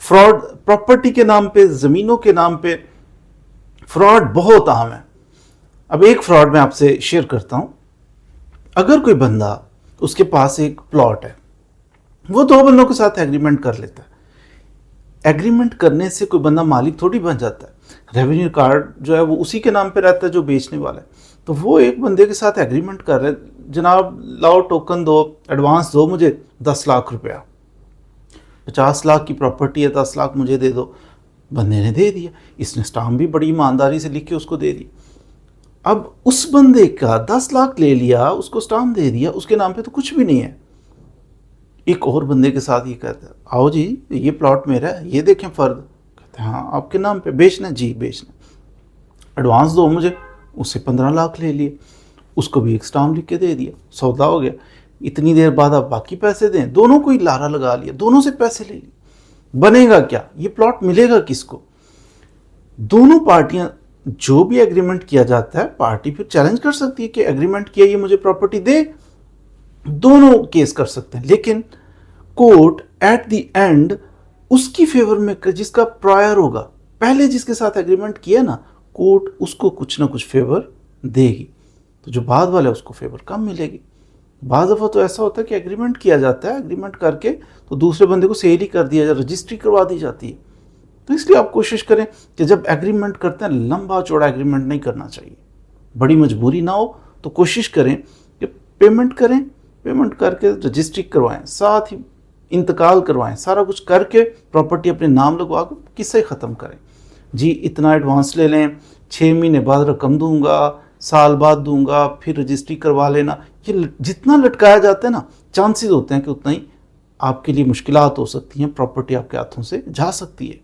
Fraud property के नाम पे, जमीनों के नाम पे फ्रॉड बहुत आम है। अब एक फ्रॉड मैं आपसे शेयर करता हूं। अगर कोई बंदा, उसके पास एक प्लॉट है, वो दो बंदों के साथ एग्रीमेंट कर लेता है। एग्रीमेंट करने से कोई बंदा मालिक थोड़ी बन जाता है। रेवेन्यू कार्ड जो है वो उसी के नाम पे रहता है जो बेचने वाला है। तो वो एक बंदे के साथ एग्रीमेंट कर रहे हैं, जनाब लाओ टोकन दो, एडवांस दो मुझे 10 लाख रुपया, 50 लाख की प्रॉपर्टी है, 10 लाख मुझे दे दो। बंदे ने दे दिया, इसने स्टाम्प भी बड़ी ईमानदारी से लिख के उसको दे दिया। अब उस बंदे का 10 लाख ले लिया, उसको स्टाम्प दे दिया, उसके नाम पे तो कुछ भी नहीं है। एक और बंदे के साथ ये कहता है, आओ जी ये प्लॉट मेरा है, ये देखें फर्द। कहते हैं हाँ आपके नाम पे, बेचना जी बेचना, एडवांस दो मुझे। उससे 15 लाख ले लिए, उसको भी एक स्टाम्प लिख के दे दिया, सौदा हो गया। इतनी देर बाद आप बाकी पैसे दें, दोनों को ही लारा लगा लिया, दोनों से पैसे ले लिए। बनेगा क्या, ये प्लॉट मिलेगा किसको? दोनों पार्टियां, जो भी एग्रीमेंट किया जाता है, पार्टी फिर चैलेंज कर सकती है कि एग्रीमेंट किया, ये मुझे प्रॉपर्टी दे। दोनों केस कर सकते हैं, लेकिन कोर्ट एट द एंड उसकी फेवर में, जिसका प्रायर होगा, पहले जिसके साथ एग्रीमेंट किया ना, कोर्ट उसको कुछ ना कुछ फेवर देगी। तो जो बाद वाला है उसको फेवर कम मिलेगी। बाद दफ़ा तो ऐसा होता है कि एग्रीमेंट किया जाता है, एग्रीमेंट करके तो दूसरे बंदे को सेल ही कर दिया जाता है, रजिस्ट्री करवा दी जाती है। तो इसलिए आप कोशिश करें कि जब एग्रीमेंट करते हैं, लंबा चौड़ा एग्रीमेंट नहीं करना चाहिए। बड़ी मजबूरी ना हो तो कोशिश करें कि पेमेंट करें, पेमेंट करके रजिस्ट्री करवाएं, साथ ही इंतकाल करवाएं, सारा कुछ करके प्रॉपर्टी अपने नाम लगवा कर किस्से ख़त्म करें। जी इतना एडवांस ले लें, 6 महीने बाद रकम दूंगा, साल बाद दूंगा, फिर रजिस्ट्री करवा लेना, ये जितना लटकाया जाता है ना, चांसेस होते हैं कि उतना ही आपके लिए मुश्किलात हो सकती हैं, प्रॉपर्टी आपके हाथों से जा सकती है।